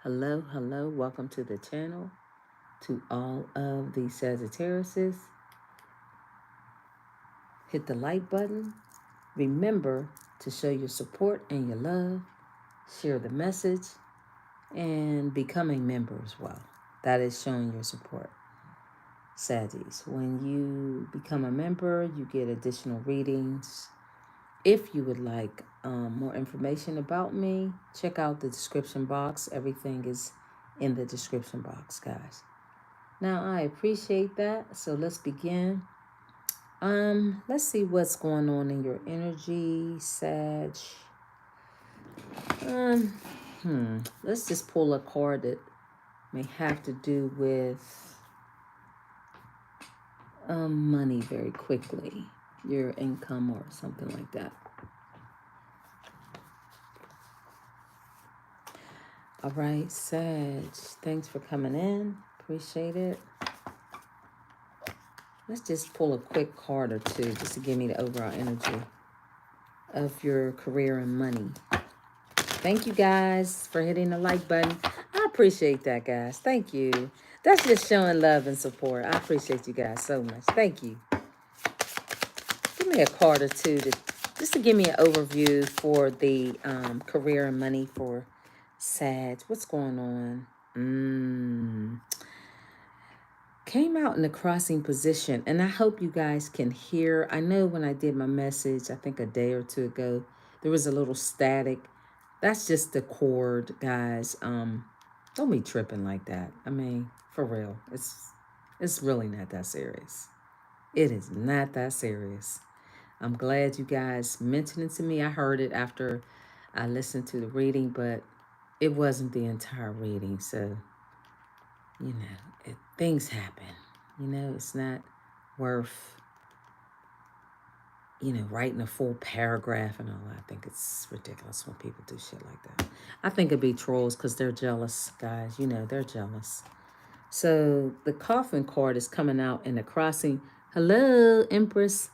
Hello, hello. Welcome to the channel. To all of the Sagittariuses, hit the like button. Remember to show your support and your love. Share the message and become a member as well. That is showing your support. Saggies, when you become a member, you get additional readings. If you would like more information about me, check out the description box. Everything is in the description box, guys. Now, I appreciate that. So let's begin. Let's see what's going on in your energy, Sag. Let's just pull a card that may have to do with money very quickly, your income or something like that. All right, Sag, thanks for coming in. Appreciate it. Let's just pull a quick card or two just to give me the overall energy of your career and money. Thank you guys for hitting the like button. I appreciate that, guys. Thank you. That's just showing love and support. I appreciate you guys so much. Thank you. Give me a card or two just to give me an overview for the career and money for Sag. What's going on? Came out in the crossing position, and I hope you guys can hear. I know when I did my message, I think a day or two ago, there was a little static. That's just the cord, guys. Don't be tripping like that. I mean, for real. It's really not that serious. It is not that serious. I'm glad you guys mentioned it to me. I heard it after I listened to the reading, but it wasn't the entire reading. So, things happen. It's not worth, writing a full paragraph and all. I think it's ridiculous when people do shit like that. I think it'd be trolls because they're jealous, guys. They're jealous. So the coffin card is coming out in the crossing. Hello, Empress.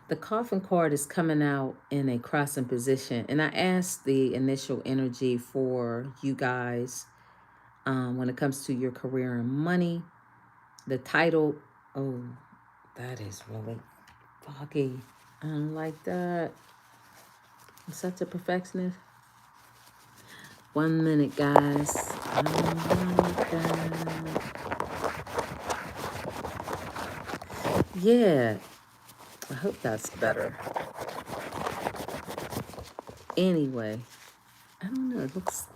The coffin card is coming out in a crossing position. And I asked the initial energy for you guys when it comes to your career and money. The title, oh, that is really foggy. I don't like that. I'm such a perfectionist. 1 minute, guys. I don't like that. Yeah. I hope that's better. Anyway, I don't know. It looks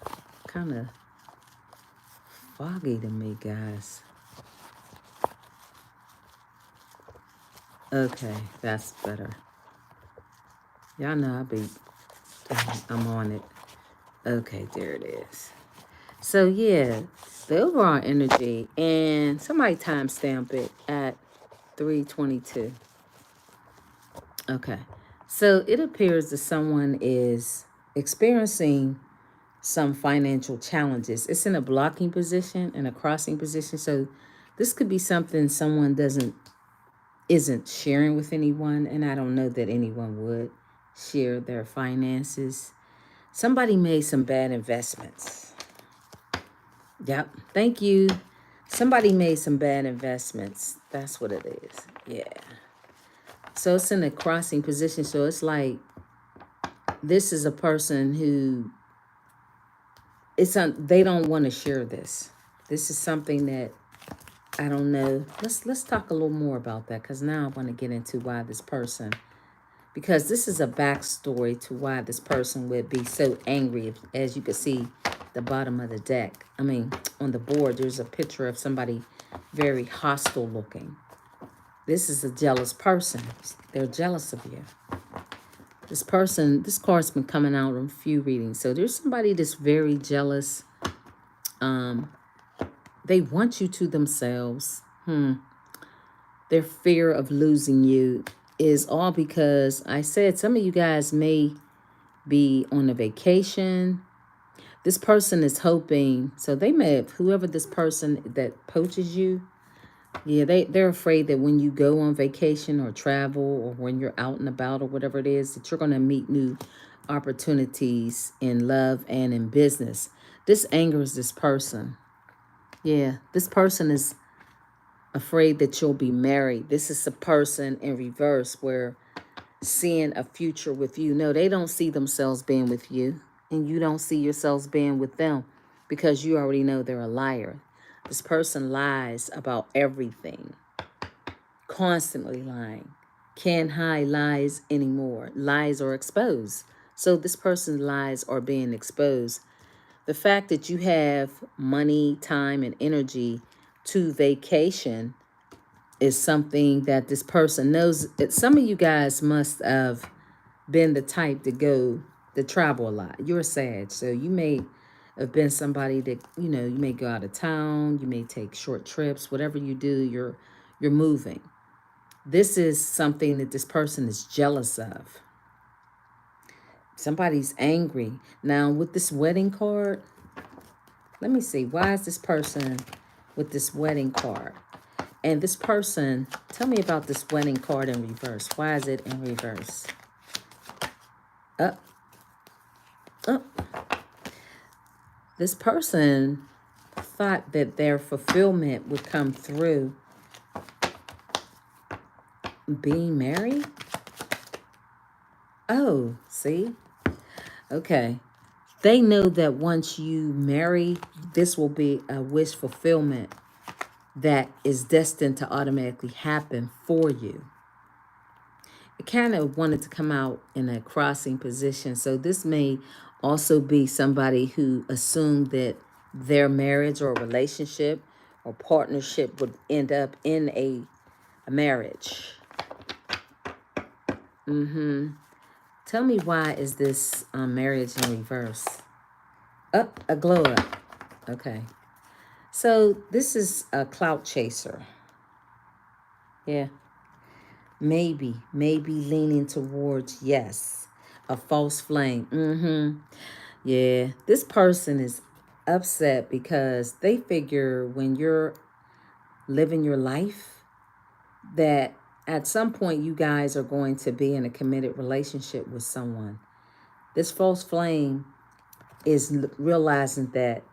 kind of foggy to me, guys. Okay, that's better. Y'all know I'm on it. Okay, there it is. So yeah, the overall energy, and somebody timestamp it at 3:22. Okay, so it appears that someone is experiencing some financial challenges. It's in a blocking position and a crossing position. So this could be something someone isn't sharing with anyone, and I don't know that anyone would share their finances. Somebody made some bad investments. Yep. Thank you. Somebody made some bad investments. That's what it is. Yeah. So it's in a crossing position. So it's like this is a person who they don't want to share this. This is something that I don't know. Let's talk a little more about that, because now I want to get into why this person, because this is a backstory to why this person would be so angry. As you can see, the bottom of the deck, on the board, there's a picture of somebody very hostile looking. This is a jealous person. They're jealous of you. This card's been coming out in a few readings. So there's somebody that's very jealous. They want you to themselves. Their fear of losing you is all because I said some of you guys may be on a vacation. This person is hoping, so they may have, whoever this person that poaches you, yeah, they're afraid that when you go on vacation or travel or when you're out and about or whatever it is, that you're going to meet new opportunities in love and in business. This angers this person. Yeah, this person is afraid that you'll be married. This is a person in reverse where seeing a future with you. No, they don't see themselves being with you, and you don't see yourselves being with them because you already know they're a liar. This person lies about everything, constantly lying. Can't hide lies anymore. Lies are exposed. So this person's lies are being exposed. The fact that you have money, time, and energy to vacation is something that this person knows. That some of you guys must have been the type to travel a lot. You're sad, so you may have been somebody that, you may go out of town, you may take short trips, whatever you do, you're moving. This is something that this person is jealous of. Somebody's angry. Now with this wedding card, let me see, why is this person with this wedding card? And this person, tell me about this wedding card in reverse. Why is it in reverse? Up, up. This person thought that their fulfillment would come through being married. Oh, see? Okay. They know that once you marry, this will be a wish fulfillment that is destined to automatically happen for you. It kind of wanted to come out in a crossing position. So this may also be somebody who assumed that their marriage or relationship or partnership would end up in a marriage. Tell me, why is this marriage in reverse? Up, a glow up. Okay. So this is a clout chaser. Yeah. Maybe leaning towards yes. A false flame. Yeah. This person is upset because they figure when you're living your life that at some point you guys are going to be in a committed relationship with someone. This false flame is realizing that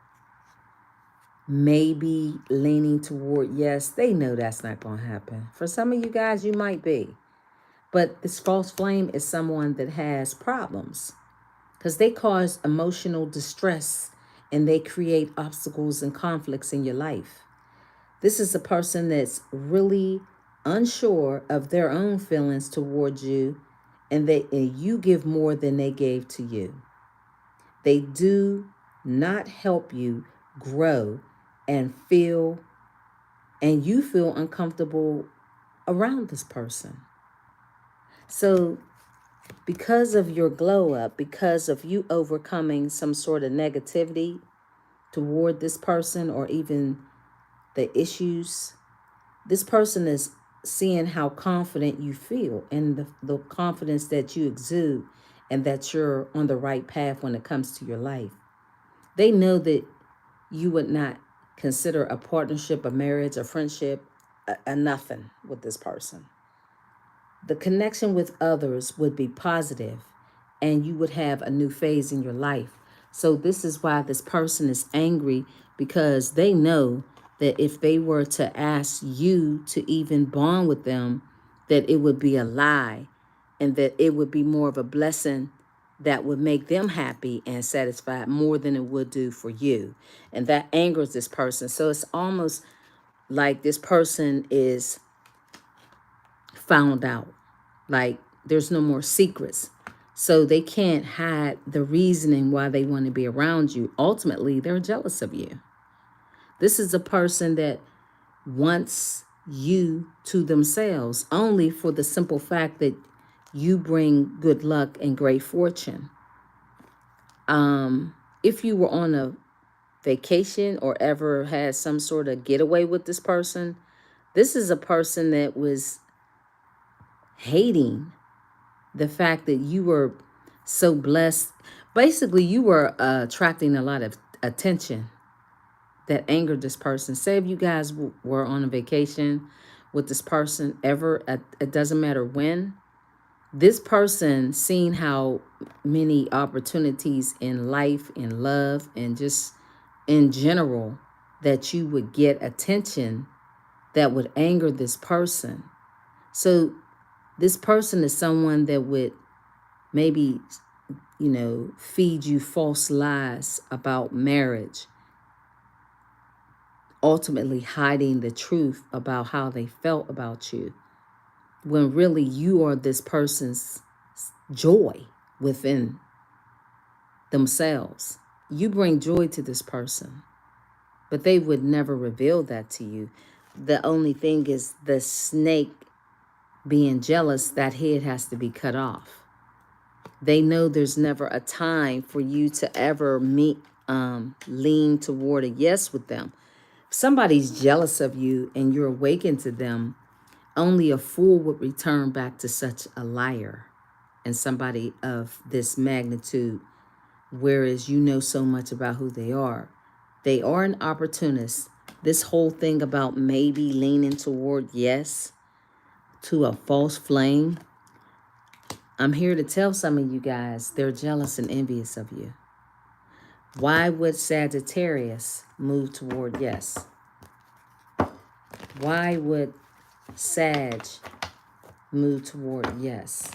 maybe leaning toward yes. They know that's not going to happen. For some of you guys, you might be. But this false flame is someone that has problems because they cause emotional distress and they create obstacles and conflicts in your life. This is a person that's really unsure of their own feelings towards you, and you give more than they gave to you. They do not help you grow and you feel uncomfortable around this person. So because of your glow up, because of you overcoming some sort of negativity toward this person or even the issues, this person is seeing how confident you feel and the confidence that you exude and that you're on the right path when it comes to your life. They know that you would not consider a partnership, a marriage, a friendship, a nothing with this person. The connection with others would be positive and you would have a new phase in your life. So this is why this person is angry, because they know that if they were to ask you to even bond with them, that it would be a lie and that it would be more of a blessing that would make them happy and satisfied more than it would do for you. And that angers this person. So it's almost like this person is found out. Like there's no more secrets. So they can't hide the reasoning why they want to be around you. Ultimately, they're jealous of you. This is a person that wants you to themselves only for the simple fact that you bring good luck and great fortune. If you were on a vacation or ever had some sort of getaway with this person, this is a person that was hating the fact that you were so blessed. Basically, you were attracting a lot of attention that angered this person. Say if you guys were on a vacation with this person ever, it doesn't matter when, this person seeing how many opportunities in life, in love, and just in general that you would get attention that would anger this person. So this person is someone that would maybe, feed you false lies about marriage, ultimately hiding the truth about how they felt about you, when really you are this person's joy within themselves. You bring joy to this person, but they would never reveal that to you. The only thing is the snake being jealous, that head has to be cut off. They know there's never a time for you to ever lean toward a yes with them. If somebody's jealous of you and you're awakened to them, only a fool would return back to such a liar and somebody of this magnitude, whereas you know so much about who they are. They are an opportunist. This whole thing about maybe leaning toward yes to a false flame, I'm here to tell some of you guys, they're jealous and envious of you. Why would Sagittarius move toward yes? Why would Sag move toward yes?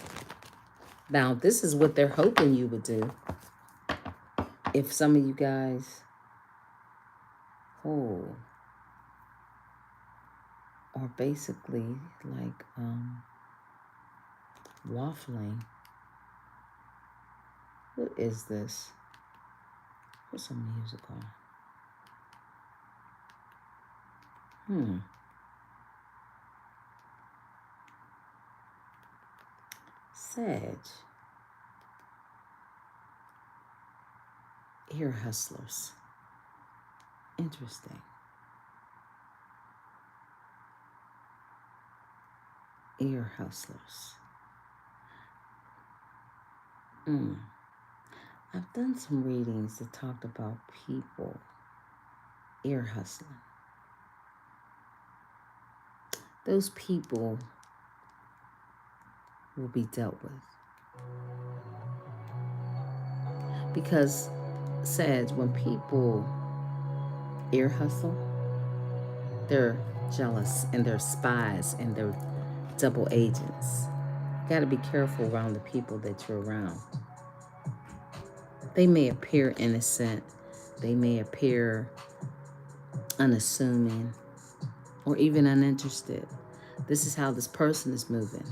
Now, this is what they're hoping you would do. If some of you guys, are basically like waffling. What is this? What's some music on? Sag. Ear hustlers. Interesting. Ear hustlers. I've done some readings that talked about people ear hustling. Those people will be dealt with. Because, Sag, when people ear hustle, they're jealous and they're spies and they're double agents. You got to be careful around the people that you're around. They may appear innocent, they may appear unassuming, or even uninterested. This is how this person is moving.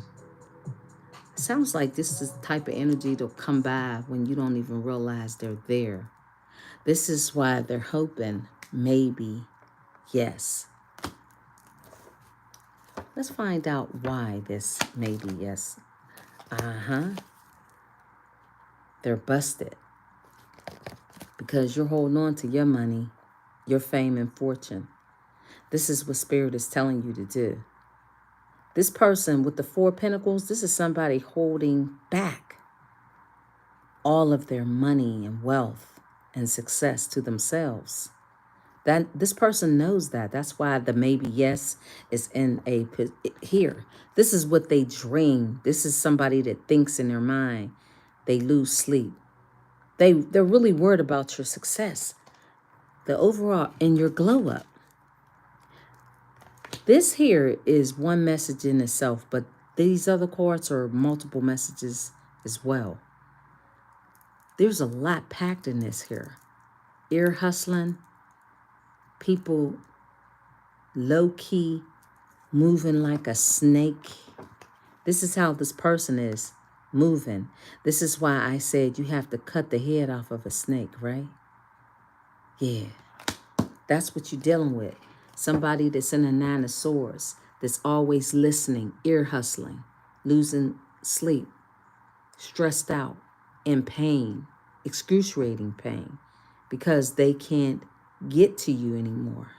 Sounds like this is the type of energy that'll come by when you don't even realize they're there. This is why they're hoping maybe yes. Let's find out why this maybe yes. They're busted because you're holding on to your money, your fame and fortune. This is what Spirit is telling you to do. This person with the 4 Pentacles, this is somebody holding back all of their money and wealth and success to themselves. That this person knows that. That's why the maybe yes is in here. This is what they dream. This is somebody that thinks in their mind. They lose sleep. They're really worried about your success, the overall, and your glow up. This here is one message in itself, but these other cards are multiple messages as well. There's a lot packed in this here. Ear hustling, people low-key moving like a snake. This is how this person is moving. This is why I said you have to cut the head off of a snake, right? Yeah, that's what you're dealing with. Somebody that's in a 9 of Swords, that's always listening, ear hustling, losing sleep, stressed out, in pain, excruciating pain, because they can't get to you anymore.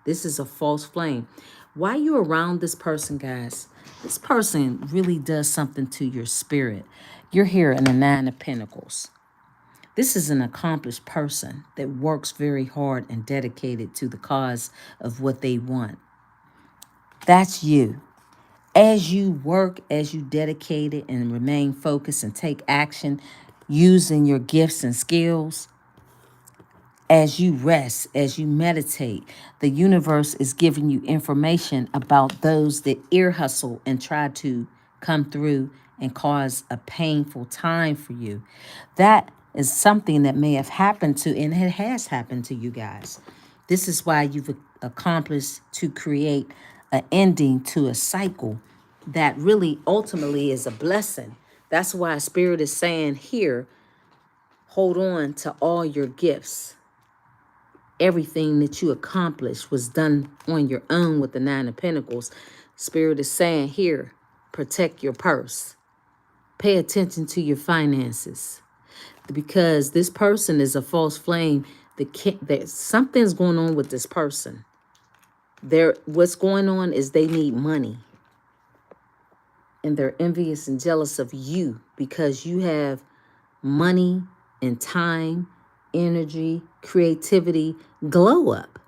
This is a false flame. While you're around this person, guys, this person really does something to your spirit. You're here in the 9 of Pentacles. This is an accomplished person that works very hard and dedicated to the cause of what they want. That's you. As you work, as you dedicate it and remain focused and take action using your gifts and skills, As you rest, as you meditate, the universe is giving you information about those that ear hustle and try to come through and cause a painful time for you. That is something that may have happened to, and it has happened to you guys. This is why you've accomplished to create an ending to a cycle that really ultimately is a blessing. That's why Spirit is saying here, hold on to all your gifts. Everything that you accomplished was done on your own with the Nine of Pentacles. Spirit is saying here, protect your purse. Pay attention to your finances. Because this person is a false flame. That something's going on with this person. What's going on is they need money. And they're envious and jealous of you because you have money and time, energy, creativity, glow up.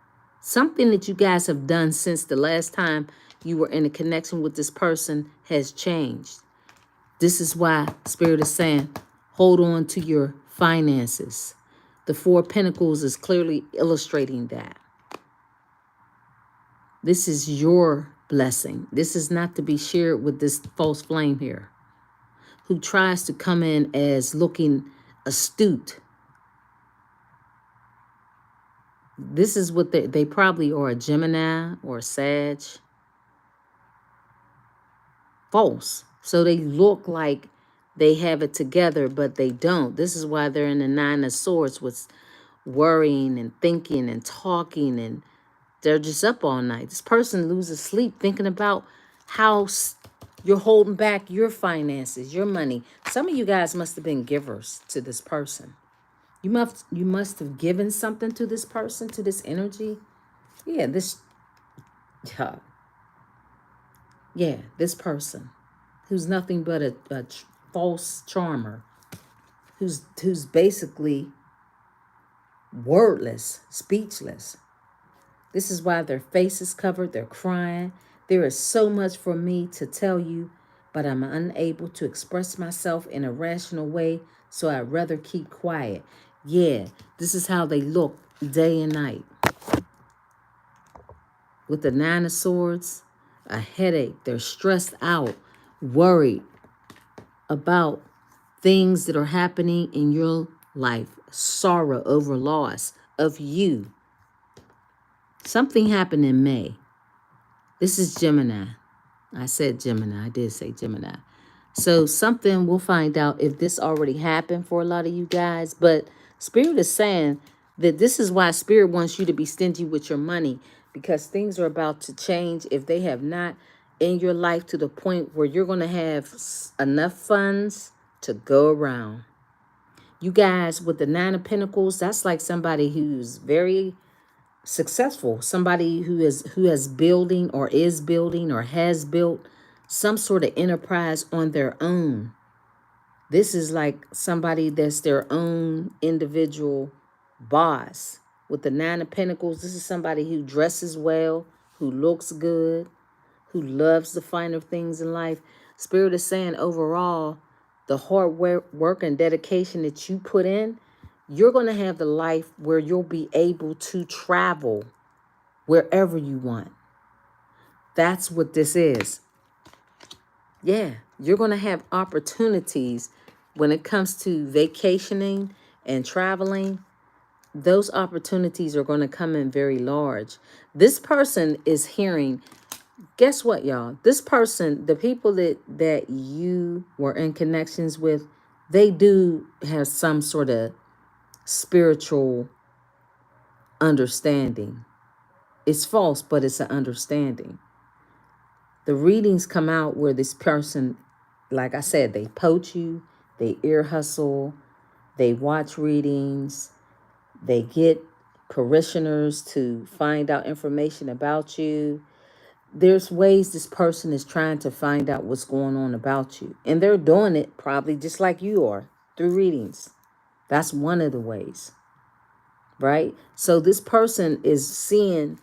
Something that you guys have done since the last time you were in a connection with this person has changed. This is why Spirit is saying, hold on to your finances. The Four of Pentacles is clearly illustrating that. This is your blessing. This is not to be shared with this false flame here, who tries to come in as looking astute. This is what they probably are, a Gemini or a Sag. False. So they look like they have it together, but they don't. This is why they're in the Nine of Swords with worrying and thinking and talking, and they're just up all night. This person loses sleep thinking about how you're holding back your finances, your money. Some of you guys must have been givers to this person. You must have given something to this person, to this energy. Yeah, this person who's nothing but a false charmer, who's basically wordless, speechless. This is why their face is covered, they're crying. There is so much for me to tell you, but I'm unable to express myself in a rational way, so I'd rather keep quiet. Yeah, this is how they look day and night. With the Nine of Swords, a headache, they're stressed out, worried about things that are happening in your life, sorrow over loss of you. Something happened in May. This is Gemini. I said Gemini. I did say Gemini. So something, we'll find out if this already happened for a lot of you guys. But Spirit is saying that this is why Spirit wants you to be stingy with your money, because things are about to change if they have not in your life to the point where you're going to have enough funds to go around. You guys with the Nine of Pentacles, that's like somebody who's very successful, somebody who has building or is building or has built some sort of enterprise on their own. This is like somebody that's their own individual boss. With the Nine of Pentacles, this is somebody who dresses well, who looks good, who loves the finer things in life. Spirit is saying overall, the hard work and dedication that you put in, you're going to have the life where you'll be able to travel wherever you want. That's what this is. Yeah, you're going to have opportunities when it comes to vacationing and traveling. Those opportunities are going to come in very large. This person is hearing, guess what, y'all? This person, the people that you were in connections with, they do have some sort of spiritual understanding. It's false, but it's an understanding. The readings come out where this person, like I said, they poach you, they ear hustle, they watch readings, they get parishioners to find out information about you. There's ways this person is trying to find out what's going on about you. And they're doing it probably just like you are, through readings. That's one of the ways, right? So this person is seeing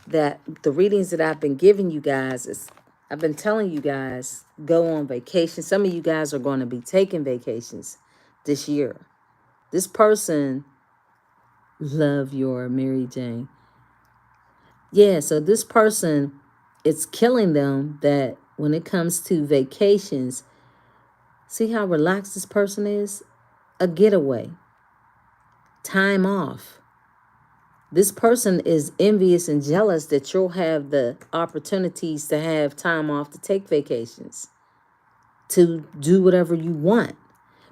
that the readings that I've been giving you guys is, I've been telling you guys, go on vacation. Some of you guys are going to be taking vacations this year. This person Love your Mary Jane. Yeah, so this person, it's killing them that when it comes to vacations, see how relaxed this person is? A getaway, time off. This person is envious and jealous that you'll have the opportunities to have time off to take vacations, to do whatever you want,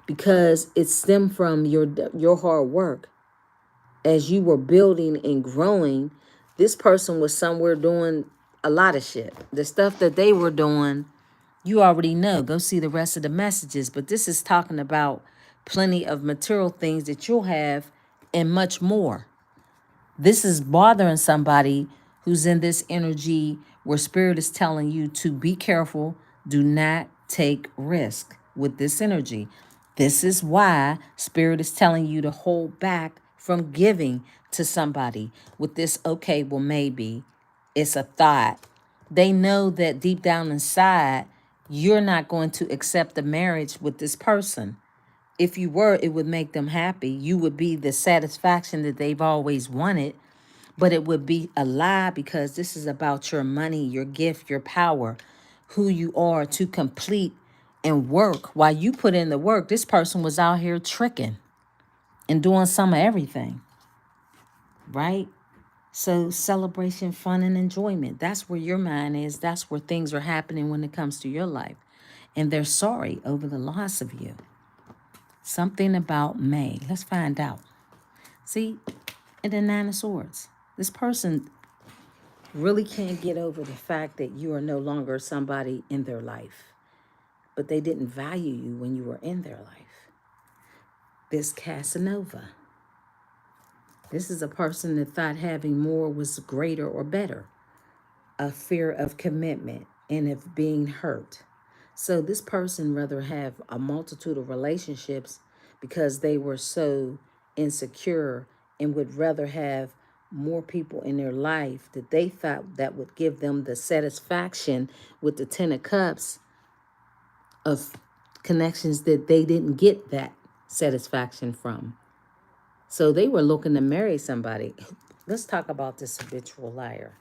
because it stemmed from your hard work. As you were building and growing, this person was somewhere doing a lot of shit. The stuff that they were doing, you already know. Go see the rest of the messages. But this is talking about plenty of material things that you'll have and much more. This is bothering somebody who's in this energy where spirit is telling you to be careful, do not take risk with this energy. This is why spirit is telling you to hold back from giving to somebody with this, okay, well, maybe it's a thought. They know that deep down inside, you're not going to accept the marriage with this person. If you were, it would make them happy. You would be the satisfaction that they've always wanted, but it would be a lie because this is about your money, your gift, your power, who you are to complete and work. While you put in the work, this person was out here tricking and doing some of everything, right? So celebration, fun, and enjoyment. That's where your mind is. That's where things are happening when it comes to your life. And they're sorry over the loss of you. Something about May. Let's find out. See, in the Nine of Swords, this person really can't get over the fact that you are no longer somebody in their life, but they didn't value you when you were in their life. This Casanova. This is a person that thought having more was greater or better. A fear of commitment and of being hurt. So this person rather have a multitude of relationships because they were so insecure and would rather have more people in their life that they thought that would give them the satisfaction with the Ten of Cups of connections that they didn't get that satisfaction from. So they were looking to marry somebody. Let's talk about this habitual liar.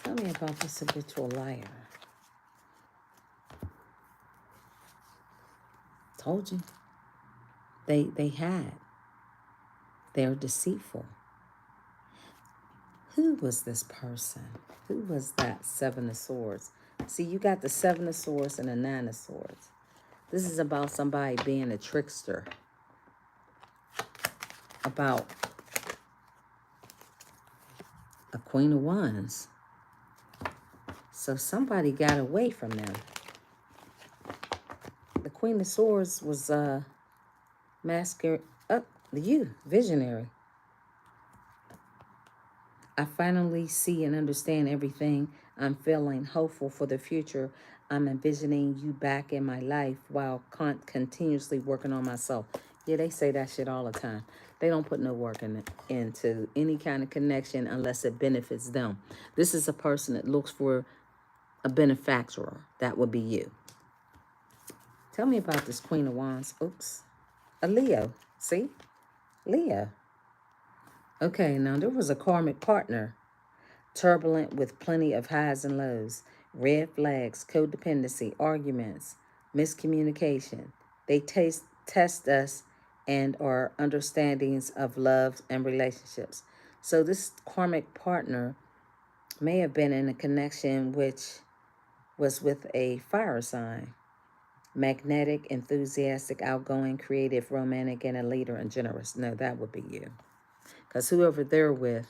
Tell me about this habitual liar. Told you. They had. They're deceitful. Who was this person? Who was that Seven of Swords? See, you got the Seven of Swords and the Nine of Swords. This is about somebody being a trickster. About a Queen of Wands. So somebody got away from them. The Queen of Swords was visionary. I finally see and understand everything. I'm feeling hopeful for the future. I'm envisioning you back in my life while continuously working on myself. Yeah, they say that shit all the time. They don't put no work into any kind of connection unless it benefits them. This is a person that looks for a benefactor. That would be you. Tell me about this Queen of Wands. Oops. A Leo. See? Leo. Okay, now there was a karmic partner. Turbulent with plenty of highs and lows. Red flags, codependency, arguments, miscommunication. They test us and our understandings of love and relationships. So this karmic partner may have been in a connection which was with a fire sign. Magnetic, enthusiastic, outgoing, creative, romantic, and a leader and generous. No, that would be you. Because whoever they're with,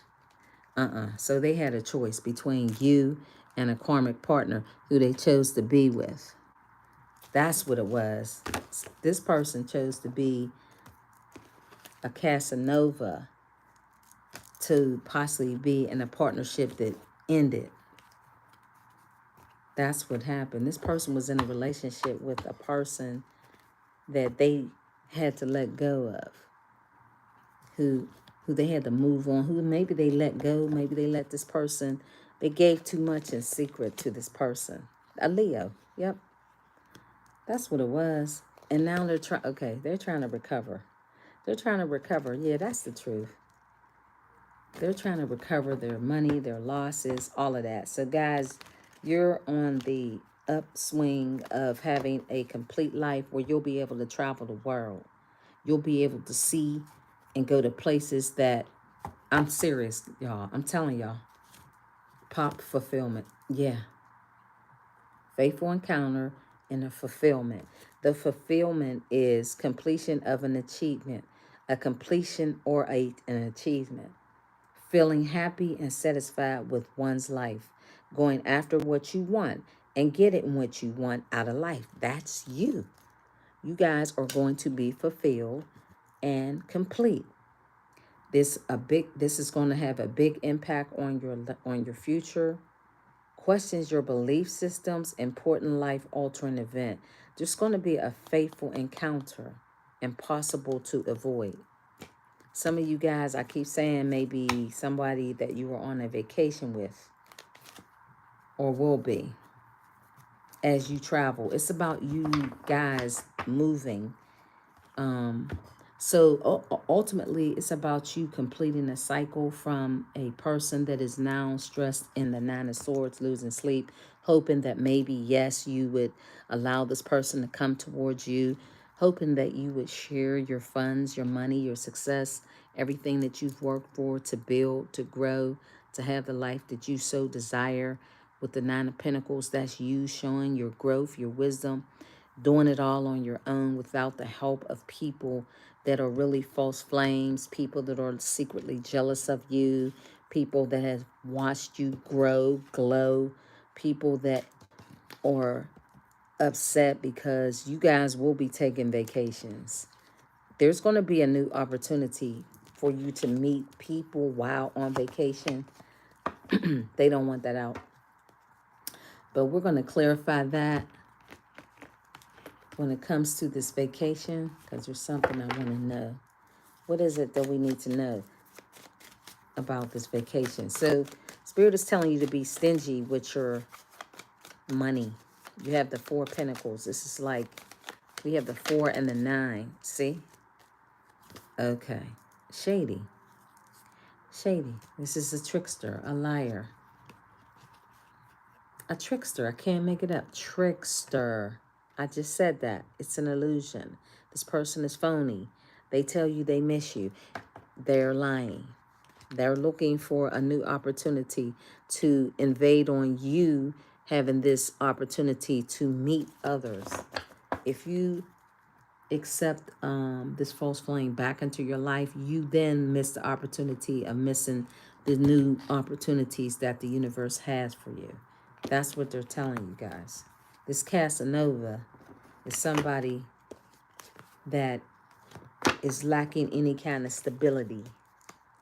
so they had a choice between you and a karmic partner who they chose to be with. That's what it was. This person chose to be a Casanova to possibly be in a partnership that ended. That's what happened. This person was in a relationship with a person that they had to let go of, who they had to move on, who maybe they let go, maybe they let this person They gave too much in secret to this person. A Leo. Yep. That's what it was. And now they're trying, okay, they're trying to recover. They're trying to recover. Yeah, that's the truth. They're trying to recover their money, their losses, all of that. So, guys, you're on the upswing of having a complete life where you'll be able to travel the world. You'll be able to see and go to places that, I'm serious, y'all. I'm telling y'all. Pop fulfillment. Yeah. Faithful encounter and a fulfillment. The fulfillment is completion of an achievement, a completion or an achievement. Feeling happy and satisfied with one's life, going after what you want and getting what you want out of life. That's you. You guys are going to be fulfilled and complete. This is going to have a big impact on your future. Questions your belief systems, important life altering event. There's going to be a faithful encounter, impossible to avoid. Some of you guys, I keep saying, maybe somebody that you were on a vacation with or will be as you travel. It's about you guys moving. So ultimately, it's about you completing a cycle from a person that is now stressed in the Nine of Swords, losing sleep, hoping that maybe, yes, you would allow this person to come towards you, hoping that you would share your funds, your money, your success, everything that you've worked for to build, to grow, to have the life that you so desire. With the Nine of Pentacles, that's you showing your growth, your wisdom, doing it all on your own without the help of people that are really false flames, people that are secretly jealous of you, people that have watched you grow, glow, people that are upset because you guys will be taking vacations. There's going to be a new opportunity for you to meet people while on vacation. They don't want that out. But we're going to clarify that when it comes to this vacation, because there's something I want to know. What is it that we need to know about this vacation? So Spirit is telling you to be stingy with your money. You have the Four of Pentacles. This is like, we have the 4 and the 9. See? Okay. Shady. Shady. This is a trickster, a liar. A trickster. I can't make it up. Trickster. I just said that. It's an illusion. This person is phony. They tell you they miss you. They're lying. They're looking for a new opportunity to invade on you, having this opportunity to meet others. If you accept this false flame back into your life, you then miss the opportunity of missing the new opportunities that the universe has for you. That's what they're telling you guys. This Casanova is somebody that is lacking any kind of stability.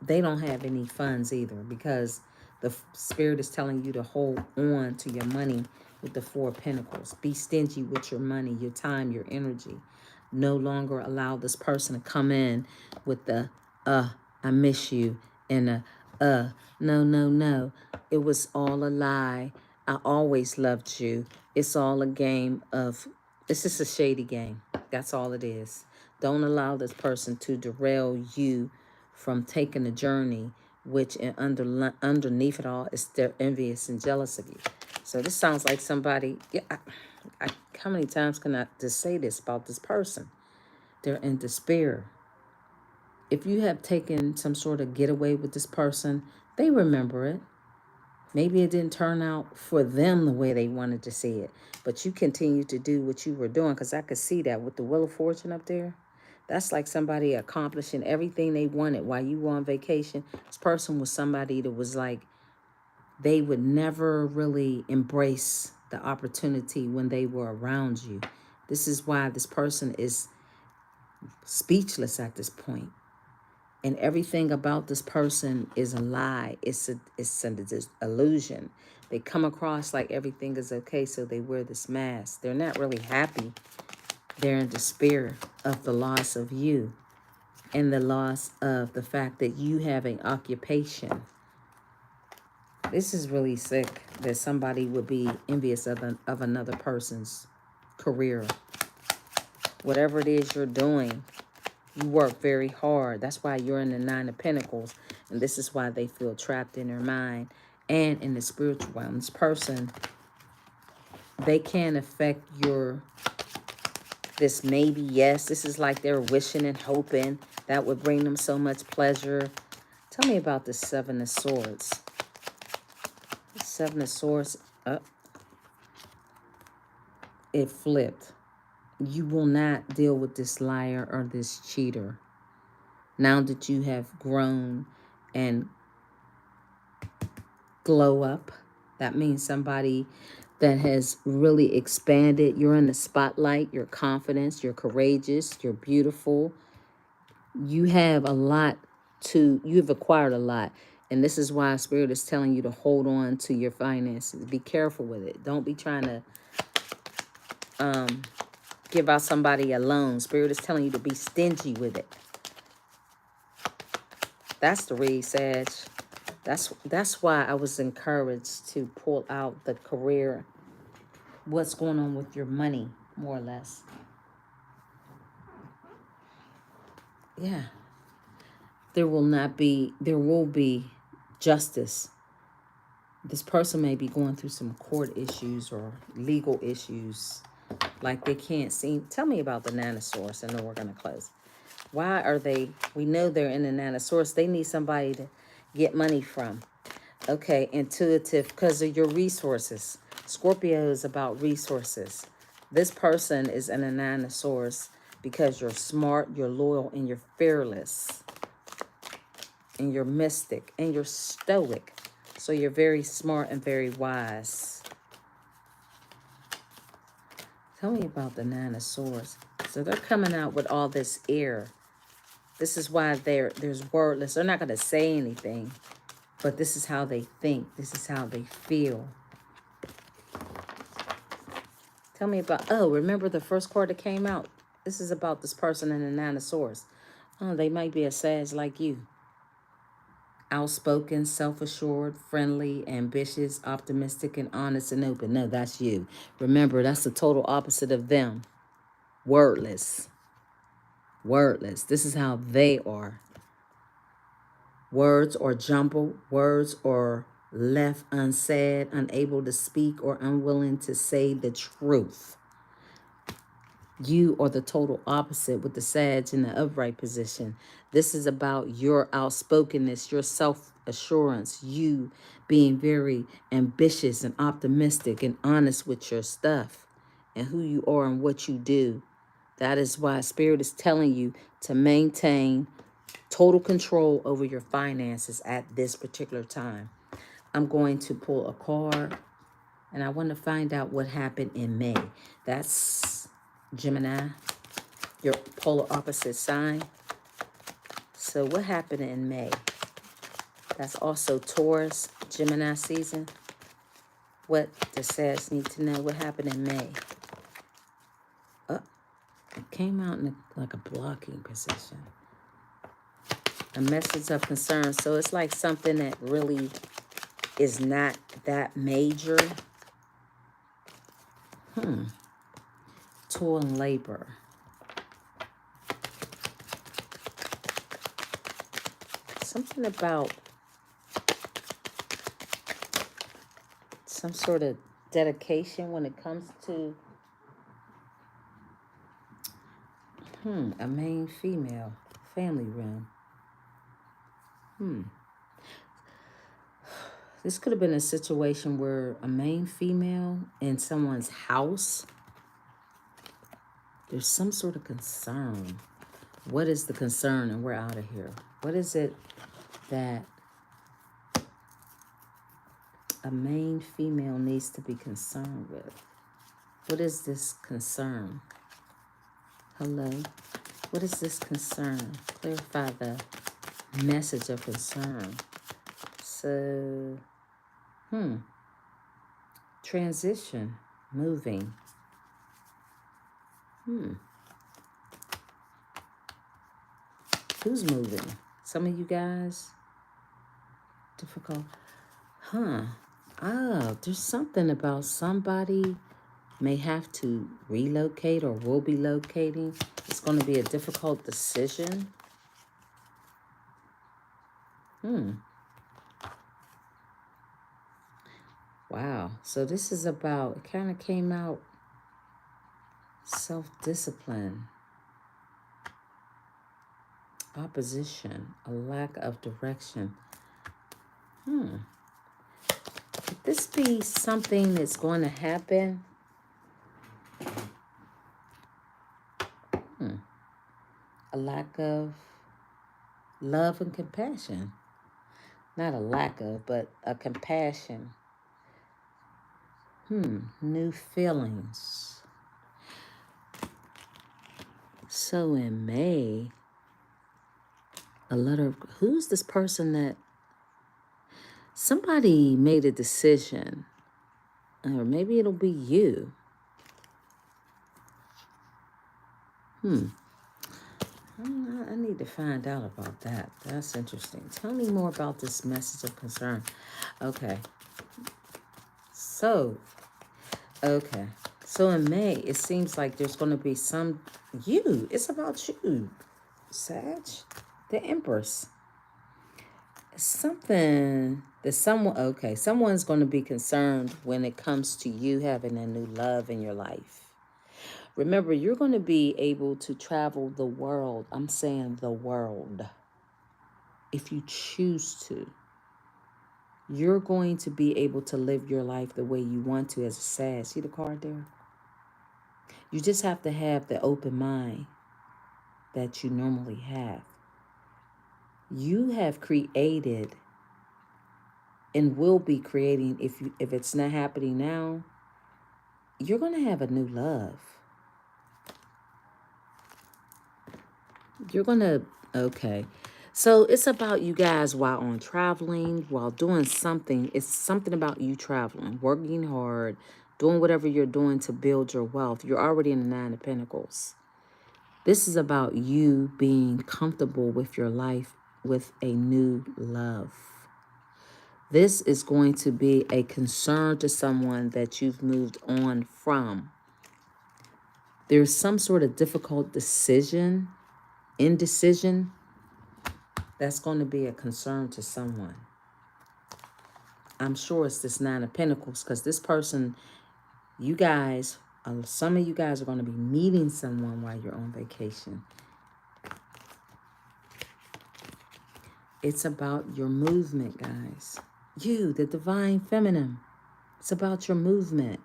They don't have any funds either, because the Spirit is telling you to hold on to your money with the Four of Pentacles. Be stingy with your money, your time, your energy. No longer allow this person to come in with the, I miss you, and no. It was all a lie. I always loved you. It's all a game of, it's just a shady game. That's all it is. Don't allow this person to derail you from taking a journey, which underneath it all is they're envious and jealous of you. So this sounds like somebody, yeah, how many times can I just say this about this person? They're in despair. If you have taken some sort of getaway with this person, they remember it. Maybe it didn't turn out for them the way they wanted to see it, but you continue to do what you were doing, because I could see that with the Wheel of Fortune up there. That's like somebody accomplishing everything they wanted while you were on vacation. This person was somebody that was like, they would never really embrace the opportunity when they were around you. This is why this person is speechless at this point. And everything about this person is a lie. It's an illusion. They come across like everything is okay, so they wear this mask. They're not really happy. They're in despair of the loss of you and the loss of the fact that you have an occupation. This is really sick that somebody would be envious of another person's career. Whatever it is you're doing, you work very hard. That's why you're in the Nine of Pentacles. And this is why they feel trapped in their mind and in the spiritual realm. This person, they can affect this maybe, yes. This is like they're wishing and hoping that would bring them so much pleasure. Tell me about the Seven of Swords. The Seven of Swords, it flipped. You will not deal with this liar or this cheater. Now that you have grown and glow up, that means somebody that has really expanded. You're in the spotlight, you're confident, you're courageous, you're beautiful. You have a lot you've acquired a lot. And this is why Spirit is telling you to hold on to your finances. Be careful with it. Don't be trying to give out somebody a loan. Spirit is telling you to be stingy with it. That's the read, Sag. That's why I was encouraged to pull out the career. What's going on with your money, more or less. Yeah. There will be justice. This person may be going through some court issues or legal issues. Like they can't seem. Tell me about the Nine of Swords, and then we're going to close. Why are they? We know they're in the Nine of Swords. They need somebody to get money from. Okay, intuitive, because of your resources. Scorpio is about resources. This person is in a Nine of Swords because you're smart, you're loyal, and you're fearless. And you're mystic, and you're stoic. So you're very smart and very wise. Tell me about the Nine of Swords. So they're coming out with all this air. This is why there's wordless. They're not going to say anything. But this is how they think. This is how they feel. Tell me about... Oh, remember the first card that came out? This is about this person in the Nine of Swords. Oh, they might be a Sag like you. Outspoken, self-assured, friendly, ambitious, optimistic, and honest and open. No, that's you. Remember, that's the total opposite of them. Wordless. Wordless. This is how they are. Words are jumbled. Words are left unsaid, unable to speak, or unwilling to say the truth. You are the total opposite with the Sag in the upright position. This is about your outspokenness, your self-assurance, you being very ambitious and optimistic and honest with your stuff and who you are and what you do. That is why Spirit is telling you to maintain total control over your finances at this particular time. I'm going to pull a card, and I want to find out what happened in May. That's Gemini, your polar opposite sign. So what happened in May? That's also Taurus, Gemini season. What the Sags need to know, what happened in May? It came out in like a blocking position. A message of concern. So it's like something that really is not that major. Toil and labor. Something about some sort of dedication when it comes to a main female, family realm. This could have been a situation where a main female in someone's house, there's some sort of concern. What is the concern? And we're out of here. What is it that a main female needs to be concerned with? What is this concern? Hello? What is this concern? Clarify the message of concern. So, transition, moving. Who's moving? Some of you guys, difficult. Huh. Oh, there's something about somebody may have to relocate or will be locating. It's going to be a difficult decision. Wow. So this is about, it kind of came out self-discipline, opposition, a lack of direction. Could this be something that's going to happen? A lack of love and compassion. Not a lack of, but a compassion. New feelings. So in May, a letter, who's this person that somebody made a decision, or maybe it'll be you. I need to find out about that. That's interesting. Tell me more about this message of concern. Okay. So, okay. So in May, it seems like there's going to be you. It's about you, Sag. The Empress. Something that someone's going to be concerned when it comes to you having a new love in your life. Remember, you're going to be able to travel the world. I'm saying the world. If you choose to, you're going to be able to live your life the way you want to as a Sag. See the card there? You just have to have the open mind that you normally have. You have created and will be creating, if it's not happening now, you're going to have a new love. You're going to, okay. So it's about you guys while on traveling, while doing something. It's something about you traveling, working hard, doing whatever you're doing to build your wealth. You're already in the Nine of Pentacles. This is about you being comfortable with your life with a new love. This is going to be a concern to someone that you've moved on from. There's some sort of difficult indecision, that's going to be a concern to someone. I'm sure it's this Nine of Pentacles because this person, you guys, some of you guys are going to be meeting someone while you're on vacation. It's about your movement, guys. You, the divine feminine. It's about your movement.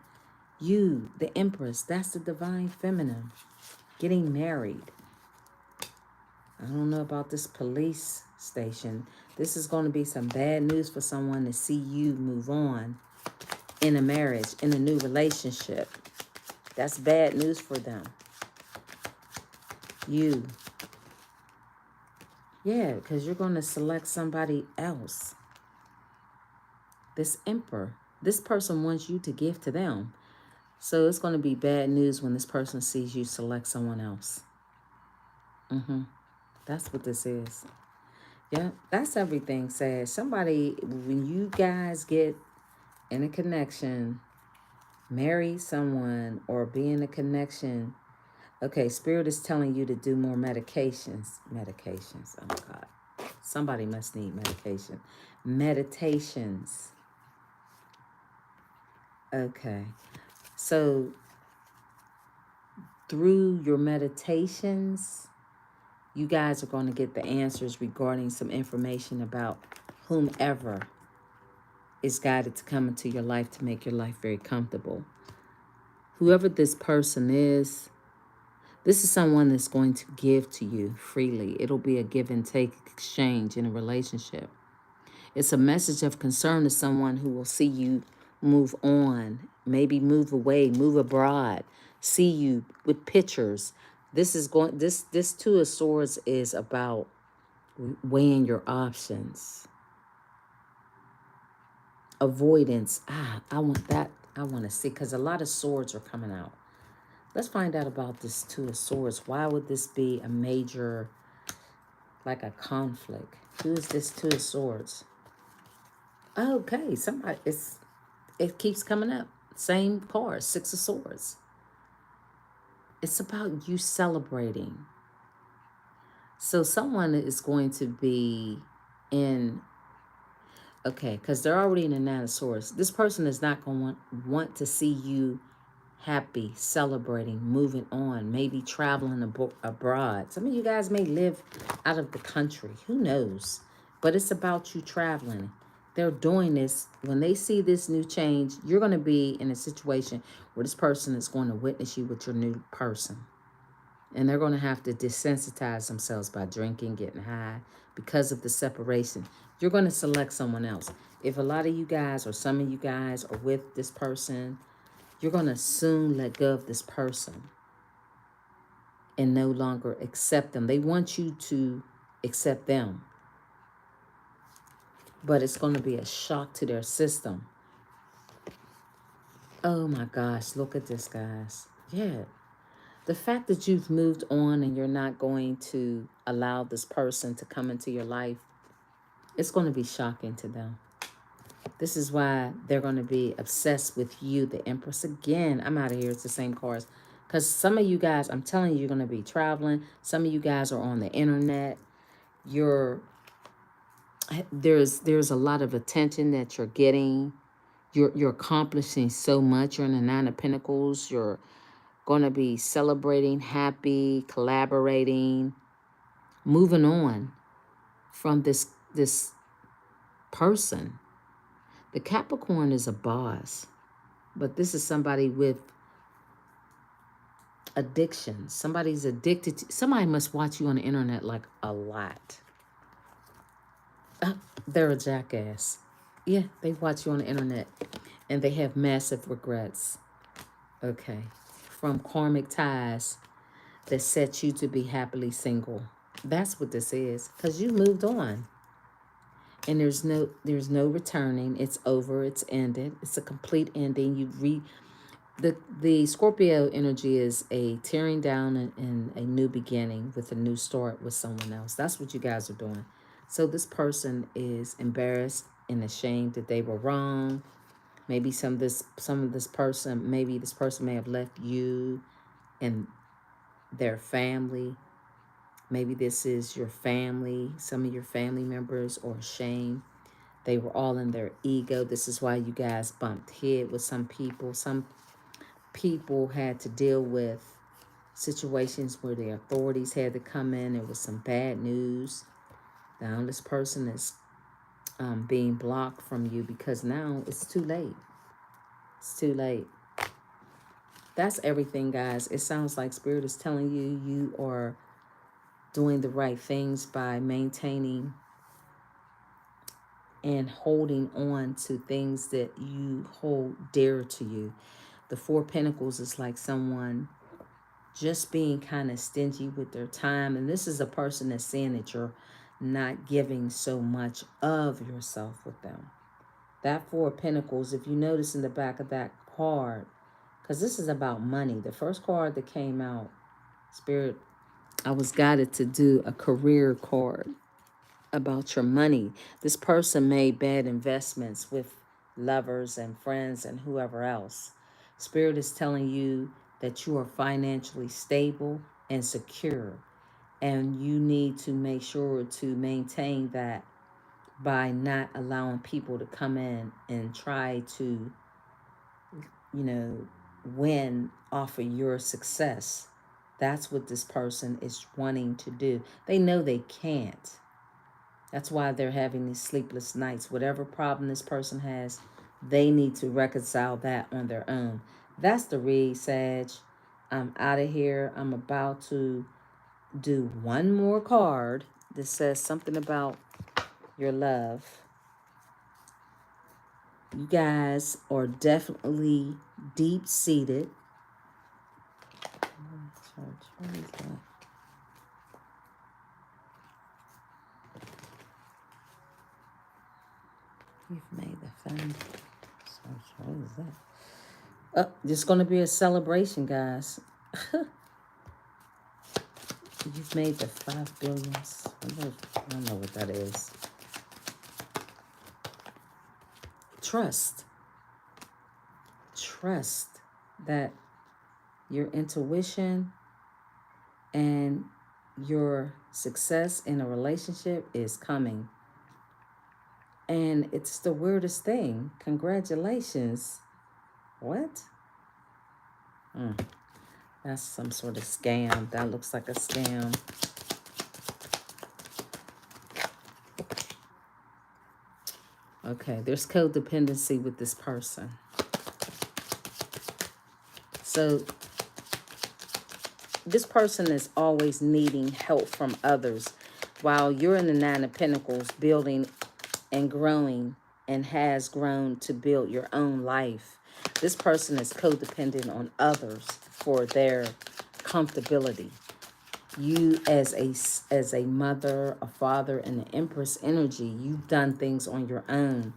You, the Empress, that's the divine feminine. Getting married. I don't know about this police station. This is going to be some bad news for someone to see you move on in a marriage, in a new relationship. That's bad news for them. You. Yeah, because you're going to select somebody else. This Emperor. This person wants you to give to them. So it's going to be bad news when this person sees you select someone else. That's what this is. Yeah, that's everything, Sag. Somebody, when you guys get in a connection, marry someone or be in a connection, okay, Spirit is telling you to do more medications. Medications, oh God. Somebody must need medication. Meditations. Okay. So, through your meditations, you guys are going to get the answers regarding some information about whomever is guided to come into your life to make your life very comfortable. Whoever this person is, this is someone that's going to give to you freely. It'll be a give and take exchange in a relationship. It's a message of concern to someone who will see you move on, maybe move away, move abroad, see you with pictures. This Two of Swords is about weighing your options. Avoidance. I want that. I want to see, because a lot of swords are coming out. Let's find out about this Two of Swords. Why would this be a major, like a conflict? Who is this Two of Swords? Okay, somebody, it keeps coming up. Same card, Six of Swords. It's about you celebrating. So someone is going to be in, okay, because they're already in the Nine of Swords. This person is not going to want to see you happy, celebrating, moving on, maybe traveling abroad. Some of you guys may live out of the country. Who knows? But it's about you traveling. They're doing this. When they see this new change, you're going to be in a situation where this person is going to witness you with your new person. And they're going to have to desensitize themselves by drinking, getting high because of the separation. You're going to select someone else. If a lot of you guys or some of you guys are with this person, you're going to soon let go of this person and no longer accept them. They want you to accept them, but it's going to be a shock to their system. Oh my gosh, look at this, guys. Yeah. The fact that you've moved on and you're not going to allow this person to come into your life, it's going to be shocking to them. This is why they're going to be obsessed with you, the Empress. Again, I'm out of here. It's the same cards. Because some of you guys, I'm telling you, you're going to be traveling. Some of you guys are on the internet. There's a lot of attention that you're getting. You're accomplishing so much. You're in the Nine of Pentacles. You're going to be celebrating, happy, collaborating, moving on from this person. The Capricorn is a boss, but this is somebody with addiction. Somebody's addicted to, somebody must watch you on the internet like a lot. They're a jackass. Yeah, they watch you on the internet and they have massive regrets. Okay. From karmic ties that set you to be happily single. That's what this is. Because you moved on. And there's no returning. It's over. It's ended. It's a complete ending. The Scorpio energy is a tearing down and a new beginning with a new start with someone else. That's what you guys are doing. So this person is embarrassed and ashamed that they were wrong. Maybe maybe this person may have left you and their family. Maybe this is your family. Some of your family members are ashamed. They were all in their ego. This is why you guys bumped head with some people. Some people had to deal with situations where the authorities had to come in. There was some bad news. Now this person is being blocked from you because now it's too late. It's too late. That's everything, guys. It sounds like Spirit is telling you you are doing the right things by maintaining and holding on to things that you hold dear to you. The Four of Pentacles is like someone just being kind of stingy with their time. And this is a person that's saying that you're not giving so much of yourself with them. That Four of Pentacles, if you notice in the back of that card, because this is about money. The first card that came out, Spirit, I was guided to do a career card about your money. This person made bad investments with lovers and friends and whoever else. Spirit is telling you that you are financially stable and secure, and you need to make sure to maintain that by not allowing people to come in and try to, win off of your success. That's what this person is wanting to do. They know they can't. That's why they're having these sleepless nights. Whatever problem this person has, they need to reconcile that on their own. That's the read, Sag. I'm out of here. I'm about to do one more card that says something about your love. You guys are definitely deep-seated. What is that? You've made the fun. What is that? It's going to be a celebration, guys. You've made the 5 billions. I don't know what that is. Trust. Trust that your intuition and your success in a relationship is coming. And it's the weirdest thing. Congratulations. What? That's some sort of scam. That looks like a scam. Okay, there's codependency with this person. So this person is always needing help from others while you're in the Nine of Pentacles building and growing and has grown to build your own life. This person is codependent on others for their comfortability. You as a mother, a father, and an Empress energy, you've done things on your own.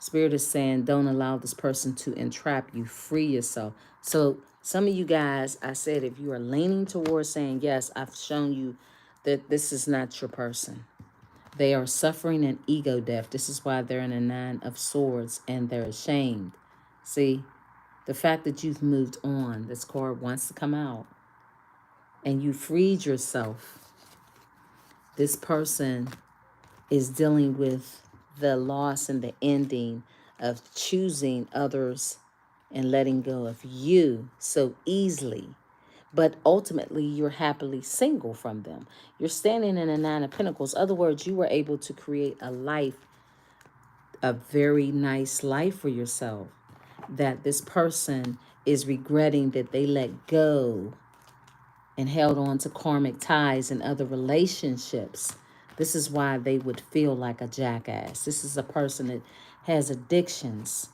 Spirit is saying, don't allow this person to entrap you. Free yourself. So some of you guys, I said, if you are leaning towards saying, yes, I've shown you that this is not your person. They are suffering an ego death. This is why they're in a Nine of Swords and they're ashamed. See, the fact that you've moved on, this card wants to come out, and you freed yourself. This person is dealing with the loss and the ending of choosing others and letting go of you so easily. But ultimately, you're happily single from them. You're standing in a Nine of Pentacles. In other words, you were able to create a life, a very nice life for yourself, that this person is regretting that they let go and held on to karmic ties and other relationships. This is why they would feel like a jackass. This is a person that has addictions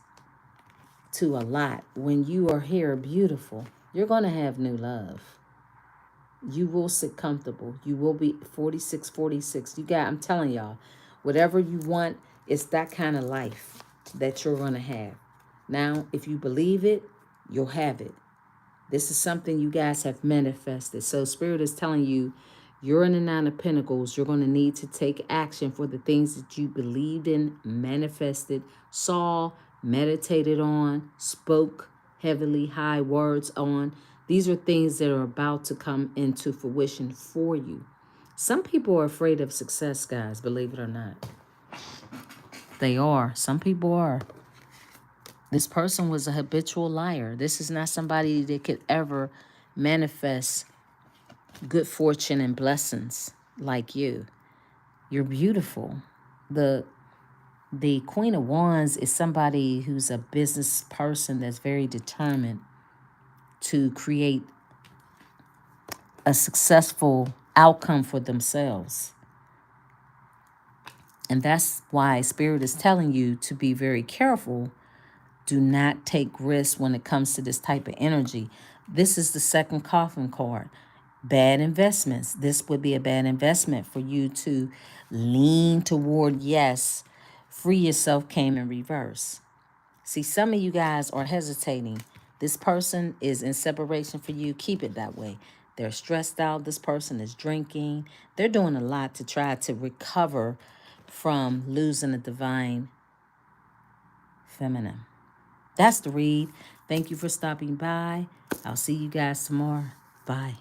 to a lot. When you are here beautiful, you're going to have new love. You will sit comfortable. You will be 46, 46. I'm telling y'all, whatever you want, it's that kind of life that you're going to have. Now, if you believe it, you'll have it. This is something you guys have manifested. So Spirit is telling you, you're in the Nine of Pentacles. You're going to need to take action for the things that you believed in, manifested, saw, meditated on, spoke heavily high words on. These are things that are about to come into fruition for you. Some people are afraid of success, guys, believe it or not. They are. Some people are. This person was a habitual liar. This is not somebody that could ever manifest good fortune and blessings like you. You're beautiful. The Queen of Wands is somebody who's a business person that's very determined to create a successful outcome for themselves. And that's why Spirit is telling you to be very careful. Do not take risks when it comes to this type of energy. This is the second coffin card. Bad investments. This would be a bad investment for you to lean toward yes. Free yourself came in reverse. See, some of you guys are hesitating. This person is in separation for you. Keep it that way. They're stressed out. This person is drinking. They're doing a lot to try to recover from losing the divine feminine. That's the read. Thank you for stopping by. I'll see you guys tomorrow. Bye.